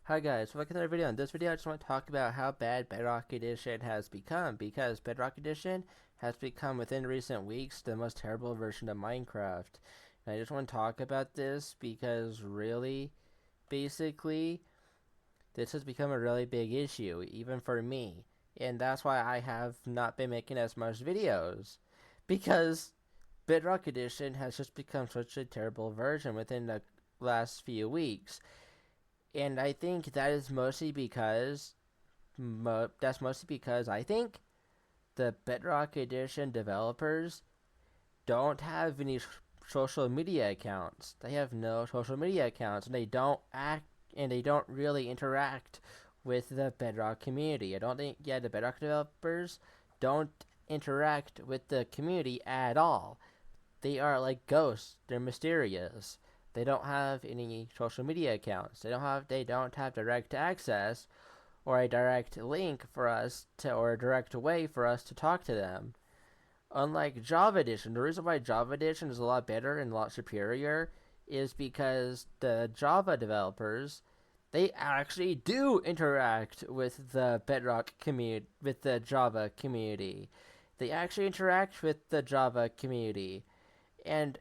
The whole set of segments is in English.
Hi guys, welcome to another video. In this video I just want to talk about how bad Bedrock Edition has become, because Bedrock Edition has become within recent weeks the most terrible version of Minecraft. And I just want to talk about this because really, basically, this has become a really big issue, even for me. And that's why I have not been making as much videos, because Bedrock Edition has just become such a terrible version within the last few weeks. And I think that is mostly because I think the Bedrock Edition developers don't have any social media accounts. They have no social media accounts, and they don't really interact with the Bedrock community. I don't think the Bedrock developers don't interact with the community at all. They are like ghosts. They're mysterious. They don't have any social media accounts. They don't have direct access or a direct link for us to, or a direct way for us to talk to them. Unlike Java Edition, the reason why Java Edition is a lot better and a lot superior is because the Java developers, they actually do interact with the Bedrock community, with the Java community. They actually interact with the Java community. And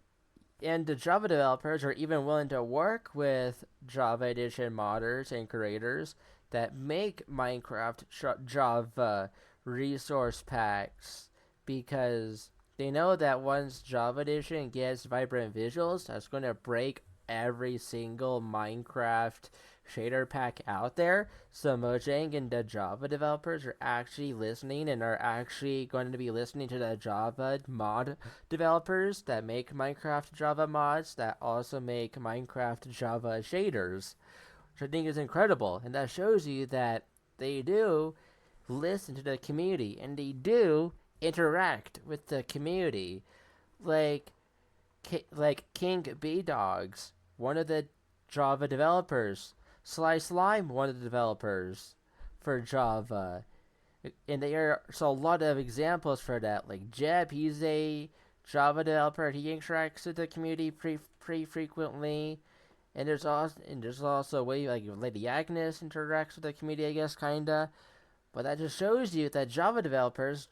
the Java developers are even willing to work with Java Edition modders and creators that make Minecraft Java resource packs, because they know that once Java Edition gets vibrant visuals, that's going to break every single Minecraft shader pack out there. So Mojang and the Java developers are actually listening, and are actually going to be listening to the Java mod developers that make Minecraft Java mods that also make Minecraft Java shaders, which I think is incredible. And that shows you that they do listen to the community, and they do interact with the community. Like King B Dogs, one of the Java developers. Sly Slime, one of the developers for Java. And there are so a lot of examples for that. Like Jeb, he's a Java developer. He interacts with the community pretty frequently. And there's also a way like Lady Agnes interacts with the community, I guess, kinda. But that just shows you that Java developers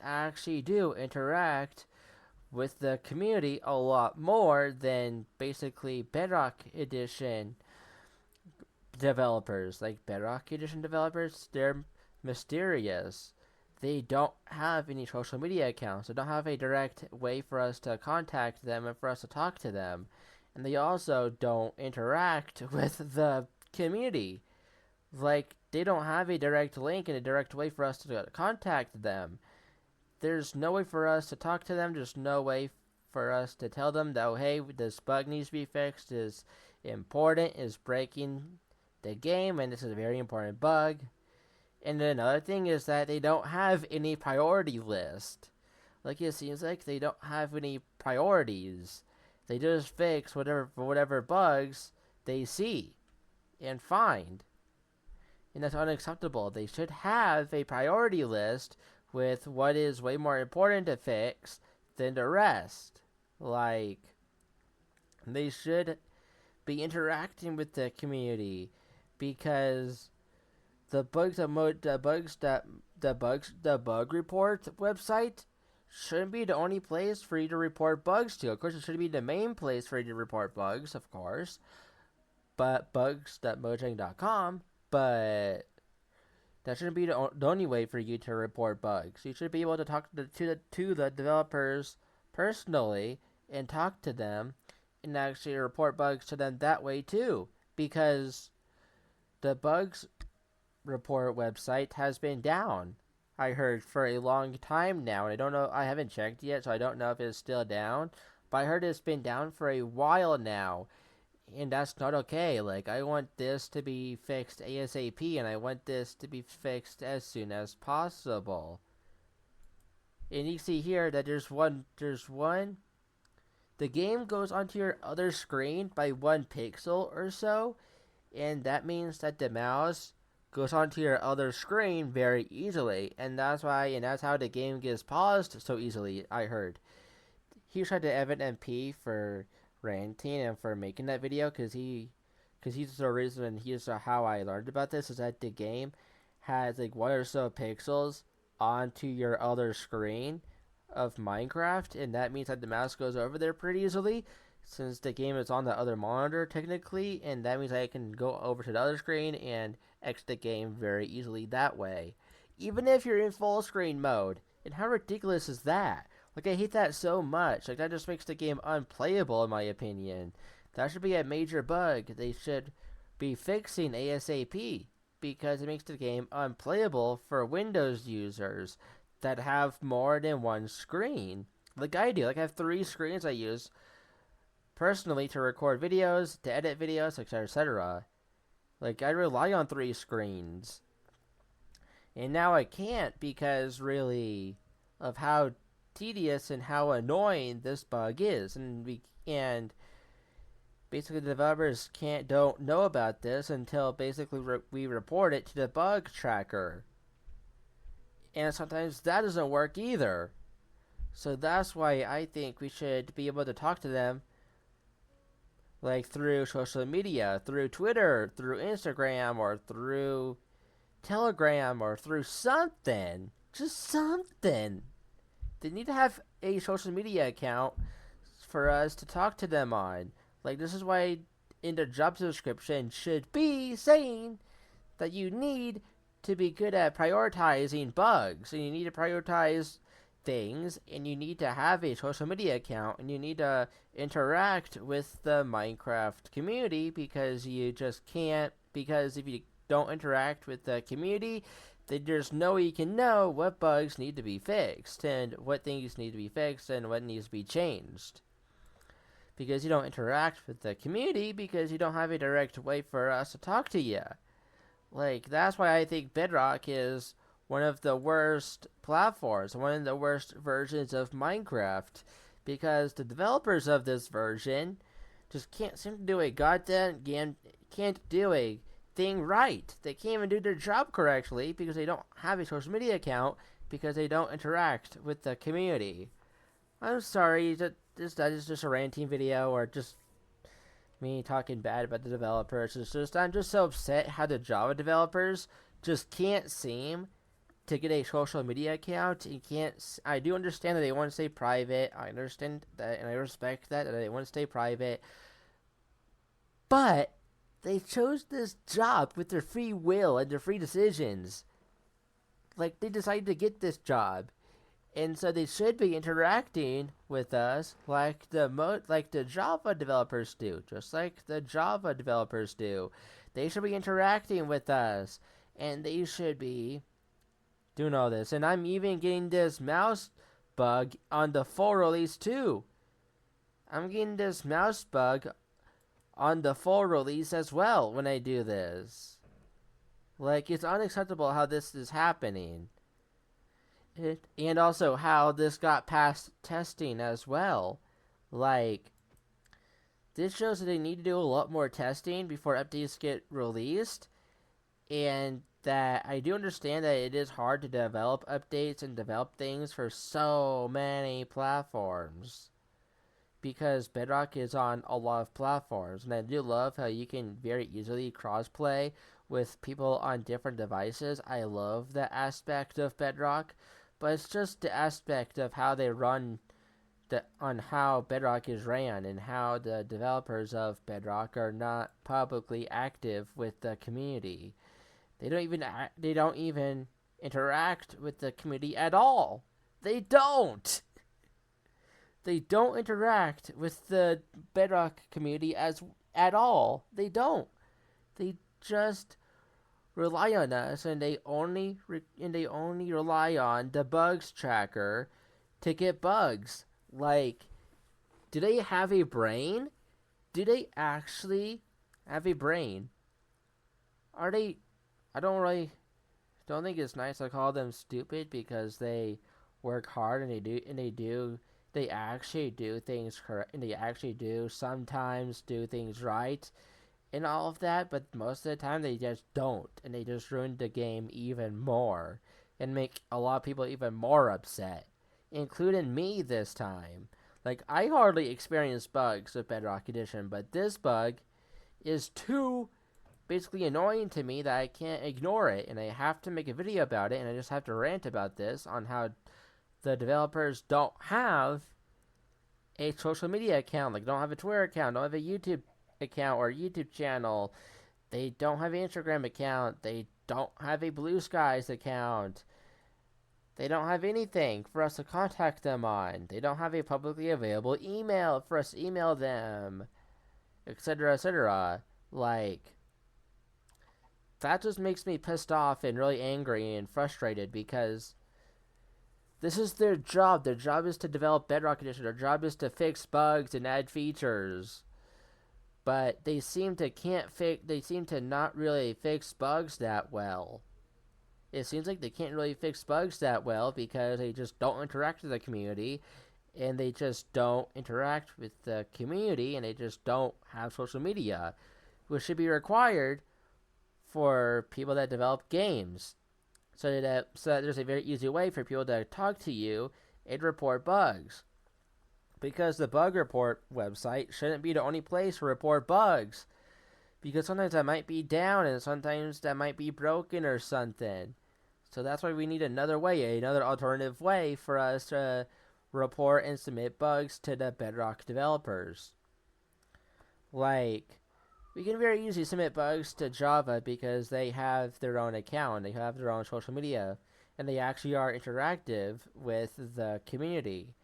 actually do interact with the community a lot more than basically Bedrock Edition developers. Like Bedrock Edition developers, they're mysterious. They don't have any social media accounts. They don't have a direct way for us to contact them and for us to talk to them. And they also don't interact with the community. Like, they don't have a direct link and a direct way for us to contact them. There's no way for us to talk to them. There's no way for us to tell them that, oh, hey, this bug needs to be fixed, is important, is breaking the game, and this is a very important bug. And another thing is that they don't have any priority list. Like, it seems like they don't have any priorities. They just fix whatever bugs they see and find. And that's unacceptable. They should have a priority list with what is way more important to fix than the rest. Like, they should be interacting with the community, because the bug report website shouldn't be the only place for you to report bugs to. Of course, it should be the main place for you to report bugs, of course, but bugs.mojang.com, but that shouldn't be the only way for you to report bugs. You should be able to talk to the developers personally and talk to them and actually report bugs to them that way too, because the bugs report website has been down, I heard, for a long time now. And I don't know, I haven't checked yet, so I don't know if it's still down, but I heard it's been down for a while now. And that's not okay. Like, I want this to be fixed ASAP, and I want this to be fixed as soon as possible. And you see here that there's one, the game goes onto your other screen by 1 pixel or so, and that means that the mouse goes onto your other screen very easily, and that's how the game gets paused so easily, I heard. He tried to Evan MP for ranting and for making that video, because because he's the reason, and here's how I learned about this, is that the game has like one or so pixels onto your other screen of Minecraft, and that means that the mouse goes over there pretty easily since the game is on the other monitor technically, and that means I can go over to the other screen and exit the game very easily that way. Even if you're in full screen mode. And how ridiculous is that? Like, I hate that so much. Like, that just makes the game unplayable in my opinion. That should be a major bug they should be fixing ASAP, because it makes the game unplayable for Windows users that have more than one screen. Like I do. Like, I have 3 screens I use personally to record videos, to edit videos, etc., etc. Like, I rely on 3 screens. And now I can't because, really, of how tedious and how annoying this bug is. And basically the developers don't know about this until basically we report it to the bug tracker. And sometimes that doesn't work either. So that's why I think we should be able to talk to them, like, through social media, through Twitter, through Instagram, or through Telegram, or through something. Just something. They need to have a social media account for us to talk to them on. Like, this is why in the job description should be saying that you need to be good at prioritizing bugs, and you need to prioritize things, and you need to have a social media account, and you need to interact with the Minecraft community, because you just can't, because if you don't interact with the community, then there's no way you can know what bugs need to be fixed, and what things need to be fixed, and what needs to be changed. Because you don't interact with the community, because you don't have a direct way for us to talk to you. Like, that's why I think Bedrock is one of the worst platforms, one of the worst versions of Minecraft, because the developers of this version just can't seem to do a goddamn can't do a thing right. They can't even do their job correctly because they don't have a social media account, because they don't interact with the community. I'm sorry, that is just a ranting video, or just me talking bad about the developers. I'm just so upset how the Java developers just can't seem to get a social media account. I do understand that they want to stay private. I understand that, and I respect that they want to stay private. But they chose this job with their free will and their free decisions. Like, they decided to get this job. And so they should be interacting with us like the Java developers do, just like the Java developers do. They should be interacting with us, and they should be doing all this. And I'm even getting this mouse bug on the full release too. I'm getting this mouse bug on the full release as well when I do this. Like, it's unacceptable how this is happening. And also how this got past testing as well. Like, this shows that they need to do a lot more testing before updates get released. And that I do understand that it is hard to develop updates and develop things for so many platforms, because Bedrock is on a lot of platforms. And I do love how you can very easily crossplay with people on different devices. I love that aspect of Bedrock. But it's just the aspect of how they run, on how Bedrock is ran, and how the developers of Bedrock are not publicly active with the community. They don't even interact with the community at all. They don't. They don't interact with the Bedrock community at all. They don't. They just rely on us, and they only rely on the bugs tracker to get bugs. Like, do they have a brain? Do they actually have a brain? Are they? I don't think it's nice to call them stupid, because they work hard, and they actually do things correct, and they actually do sometimes do things right and all of that, but most of the time they just don't, and they just ruin the game even more and make a lot of people even more upset, including me this time. Like, I hardly experienced bugs with Bedrock Edition, but this bug is too basically annoying to me that I can't ignore it, and I have to make a video about it, and I just have to rant about this on how the developers don't have a social media account, like don't have a Twitter account, don't have a YouTube account or YouTube channel. They don't have an Instagram account. They don't have a Blue Skies account. They don't have anything for us to contact them on. They don't have a publicly available email for us to email them, etc., etc. Like, that just makes me pissed off and really angry and frustrated because this is their job. Their job is to develop Bedrock Edition. Their job is to fix bugs and add features. But they seem to not really fix bugs that well. It seems like they can't really fix bugs that well because they just don't interact with the community, and they just don't interact with the community, and they just don't have social media, which should be required for people that develop games, so that there's a very easy way for people to talk to you and report bugs. Because the bug report website shouldn't be the only place to report bugs, because sometimes that might be down and sometimes that might be broken or something. So that's why we need another way, another alternative way for us to report and submit bugs to the Bedrock developers. Like, we can very easily submit bugs to Java because they have their own account, they have their own social media, and they actually are interactive with the community.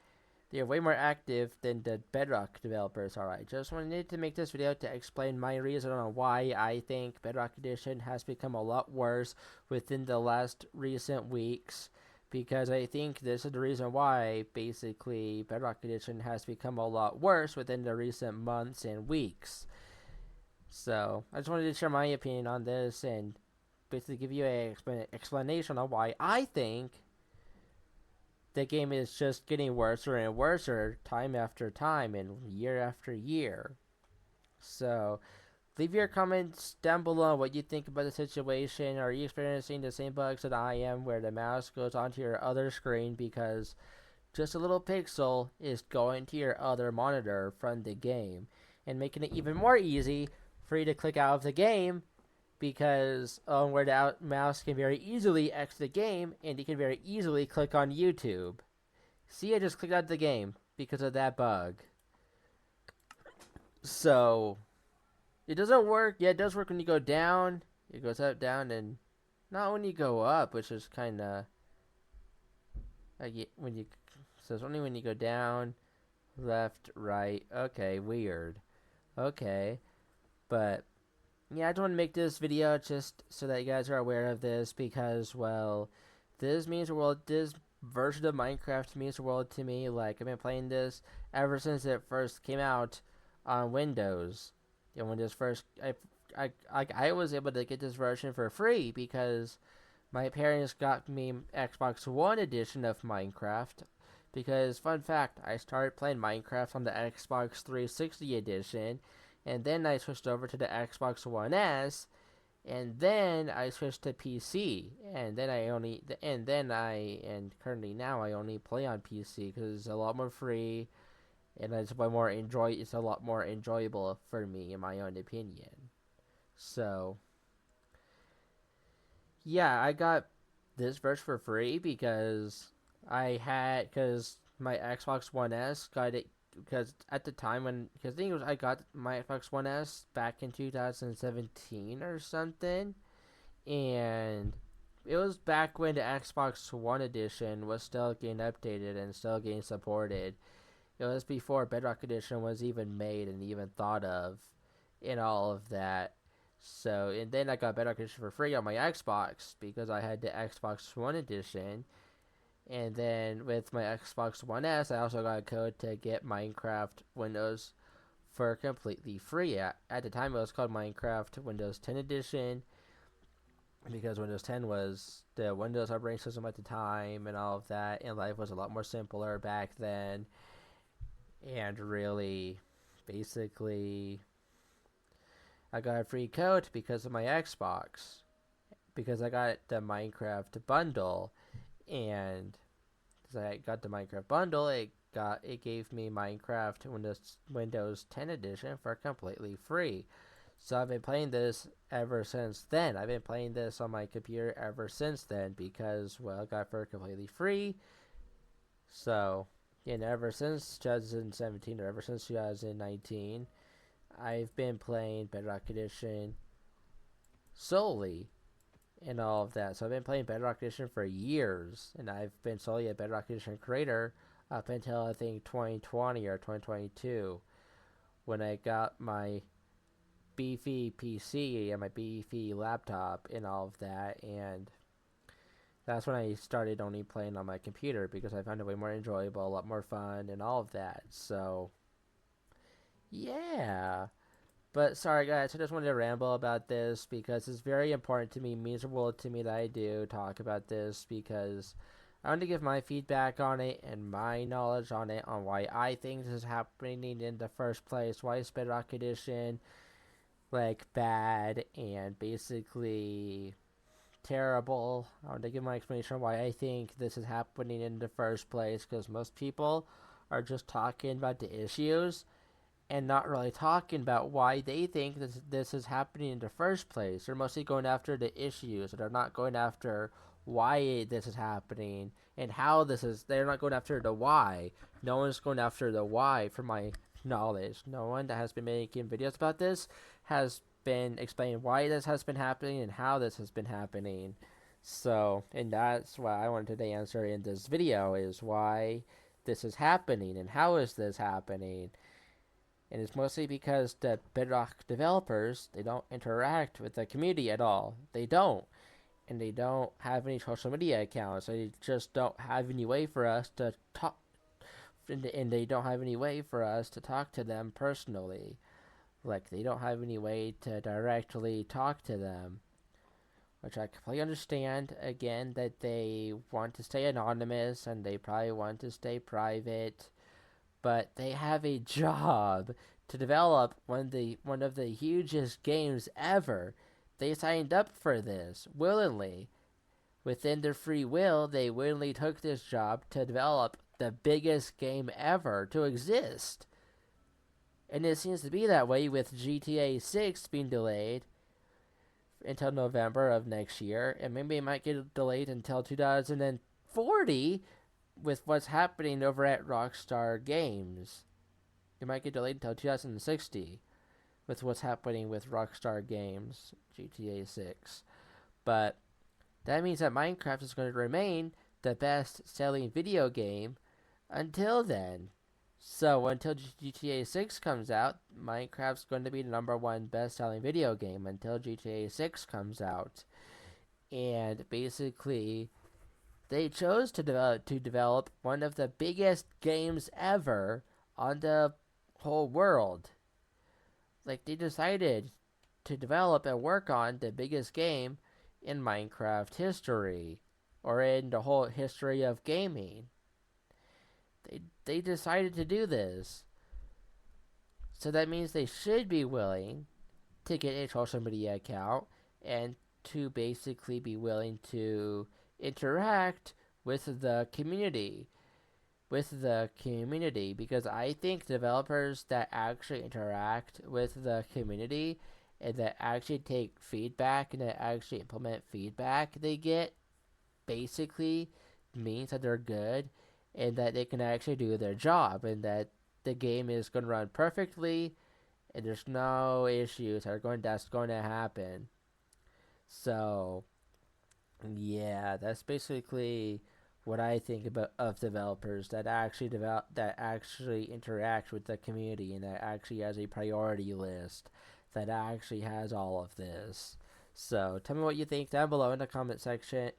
They are way more active than the Bedrock developers are. I just wanted to make this video to explain my reason on why I think Bedrock Edition has become a lot worse within the last recent weeks. Because I think this is the reason why, basically, Bedrock Edition has become a lot worse within the recent months and weeks. So, I just wanted to share my opinion on this and basically give you an explanation on why I think the game is just getting worse and worse time after time and year after year. So, leave your comments down below what you think about the situation. Are you experiencing the same bugs that I am, where the mouse goes onto your other screen because just a little pixel is going to your other monitor from the game, and making it even more easy for you to click out of the game because where the mouse can very easily exit the game, and you can very easily click on YouTube. See, I just clicked out of the game because of that bug. So, it doesn't work. Yeah, it does work when you go down. It goes up, down, and not when you go up, which is kind of like when you. So it's only when you go down, left, right. Okay, weird. Okay, but yeah, I just want to make this video just so that you guys are aware of this because, well, this means the world. This version of Minecraft means the world to me. Like, I've been playing this ever since it first came out on Windows. And when this first, I was able to get this version for free because my parents got me Xbox One edition of Minecraft. Because, fun fact, I started playing Minecraft on the Xbox 360 edition, and then I switched over to the Xbox One S, and then I switched to PC, and currently now I only play on PC because it's a lot more free, and it's a lot more enjoyable for me, in my own opinion. So, yeah, I got this version for free because my Xbox One S got it. Because at the time because I think I got my Xbox One S back in 2017 or something, and it was back when the Xbox One edition was still getting updated and still getting supported. It was before Bedrock Edition was even made and even thought of, and all of that. So, and then I got Bedrock Edition for free on my Xbox because I had the Xbox One edition. And then with my Xbox One S, I also got a code to get Minecraft Windows for completely free. At the time, it was called Minecraft Windows 10 Edition because Windows 10 was the Windows operating system at the time and all of that, and life was a lot more simpler back then. And really, basically, I got a free code because of my Xbox, because I got the Minecraft bundle. And as I got the Minecraft bundle, it gave me Minecraft Windows 10 edition for completely free. So I've been playing this ever since then. I've been playing this on my computer ever since then because, well, it got for completely free. So, ever since 2017 or ever since 2019, I've been playing Bedrock Edition solely and all of that. So I've been playing Bedrock Edition for years, and I've been solely a Bedrock Edition creator up until I think 2020 or 2022 when I got my beefy PC and my beefy laptop and all of that, and that's when I started only playing on my computer because I found it way more enjoyable, a lot more fun, and all of that. So, yeah. But sorry, guys, I just wanted to ramble about this because it's very important to me, miserable to me that I do talk about this because I want to give my feedback on it and my knowledge on it on why I think this is happening in the first place, why is Bedrock Edition like bad and basically terrible. I want to give my explanation on why I think this is happening in the first place because most people are just talking about the issues and not really talking about why they think this is happening in the first place. They're mostly going after the issues. They're not going after why this is happening and how this is. They're not going after the why. No one's going after the why, from my knowledge. No one that has been making videos about this has been explaining why this has been happening and how this has been happening. So, and that's what I wanted to answer in this video is why this is happening and how is this happening. And it's mostly because the Bedrock developers, they don't interact with the community at all. They don't. And they don't have any social media accounts. They just don't have any way for us to talk. And they don't have any way for us to talk to them personally. Like, they don't have any way to directly talk to them. Which I completely understand, again, that they want to stay anonymous and they probably want to stay private. But they have a job to develop one of the hugest games ever. They signed up for this willingly. Within their free will, they willingly took this job to develop the biggest game ever to exist. And it seems to be that way with GTA 6 being delayed until November of next year, and maybe it might get delayed until 2040 with what's happening over at Rockstar Games. It might get delayed until 2060 with what's happening with Rockstar Games, GTA 6. But that means that Minecraft is going to remain the best selling video game until then. So until GTA 6 comes out, Minecraft's going to be the number one best-selling video game until GTA 6 comes out. And basically, they chose to develop one of the biggest games ever on the whole world. Like, they decided to develop and work on the biggest game in Minecraft history, or in the whole history of gaming. They decided to do this. So that means they should be willing to get a social media account and to basically be willing to interact with the community. Because I think developers that actually interact with the community and that actually take feedback and that actually implement feedback they get basically means that they're good and that they can actually do their job and that the game is going to run perfectly and there's no issues that's going to happen. So, yeah, that's basically what I think about of developers that actually interact with the community and that actually has a priority list that actually has all of this. So tell me what you think down below in the comment section.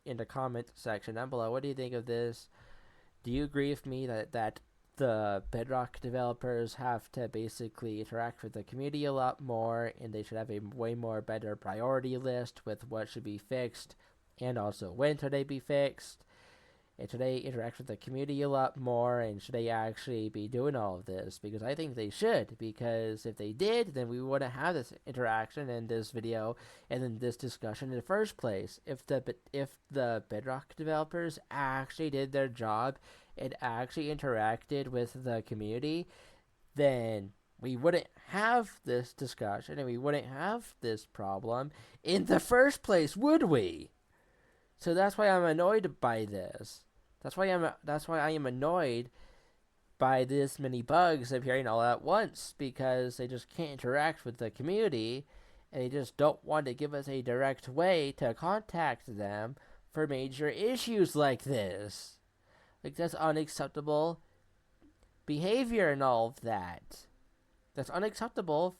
Down below, what do you think of this? Do you agree with me that the Bedrock developers have to basically interact with the community a lot more and they should have a way more better priority list with what should be fixed and also when should they be fixed? And should they interact with the community a lot more and should they actually be doing all of this? Because I think they should, because if they did, then we wouldn't have this interaction in this video and in this discussion in the first place. If the Bedrock developers actually did their job and actually interacted with the community, then we wouldn't have this discussion and we wouldn't have this problem in the first place, would we? So that's why I'm annoyed by this. That's why I am annoyed by this many bugs appearing all at once, because they just can't interact with the community and they just don't want to give us a direct way to contact them for major issues like this. Like, that's unacceptable behavior and all of that. That's unacceptable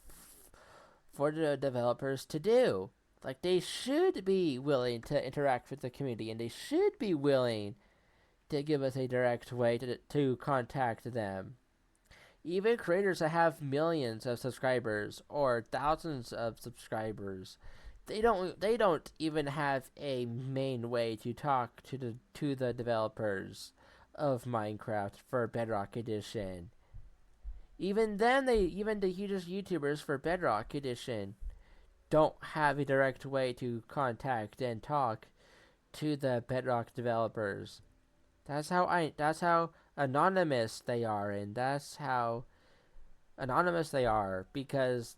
for the developers to do. Like, they should be willing to interact with the community and they should be willing to give us a direct way to contact them. Even creators that have millions of subscribers or thousands of subscribers, they don't even have a main way to talk to the developers of Minecraft for Bedrock Edition. Even then, even the hugest YouTubers for Bedrock Edition don't have a direct way to contact and talk to the Bedrock developers. That's how anonymous they are, and that's how anonymous they are, because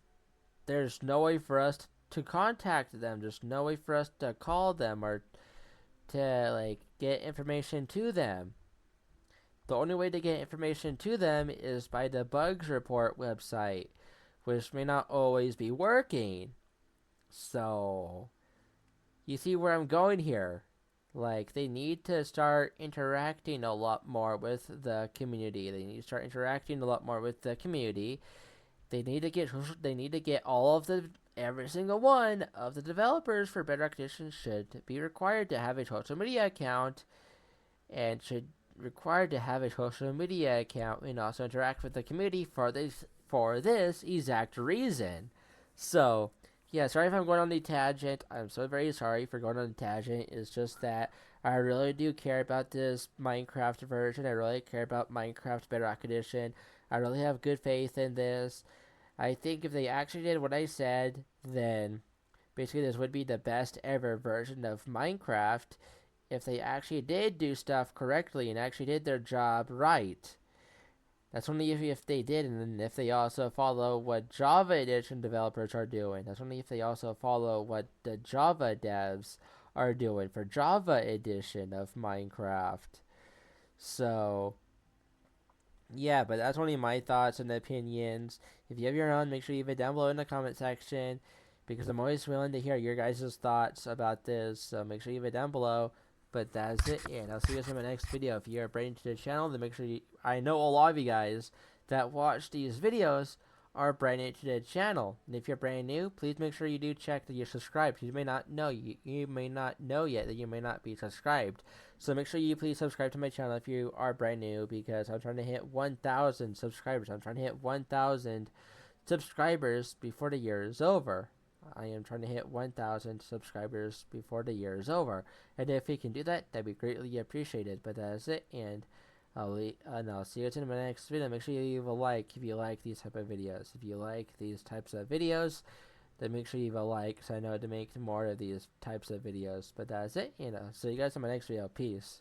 there's no way for us to contact them. There's no way for us to call them or to like get information to them. The only way to get information to them is by the bugs report website, which may not always be working. So, you see where I'm going here. Like, they need to start interacting a lot more with the community. They need to start interacting a lot more with the community. They need to get all of the every single one of the developers for Bedrock Edition should be required to have a social media account, and should required to have a social media account and also interact with the community for this exact reason. So, yeah, sorry if I'm going on the tangent. I'm so very sorry for going on the tangent. It's just that I really do care about this Minecraft version. I really care about Minecraft Bedrock Edition. I really have good faith in this. I think if they actually did what I said, then basically this would be the best ever version of Minecraft if they actually did do stuff correctly and actually did their job right. That's only if they did, and then if they also follow what Java Edition developers are doing. That's only if they also follow what the Java devs are doing for Java Edition of Minecraft. So, yeah, but that's only my thoughts and opinions. If you have your own, make sure you leave it down below in the comment section, because I'm always willing to hear your guys' thoughts about this. So make sure you leave it down below. But that's it, and I'll see you guys in my next video. If you're brand new to the channel, then make sure I know a lot of you guys that watch these videos are brand new to the channel. And if you're brand new, please make sure you do check that you're subscribed. You may not know you may not know yet that you may not be subscribed. So make sure you please subscribe to my channel if you are brand new, because I'm trying to hit 1,000 subscribers. I'm trying to hit 1,000 subscribers before the year is over. I am trying to hit 1,000 subscribers before the year is over. And if we can do that, that'd be greatly appreciated. But that's it, and I'll see you in my next video. Make sure you leave a like if you like these type of videos. If you like these types of videos, then make sure you leave a like so I know to make more of these types of videos. But that's it, and I'll see you guys in my next video. Peace.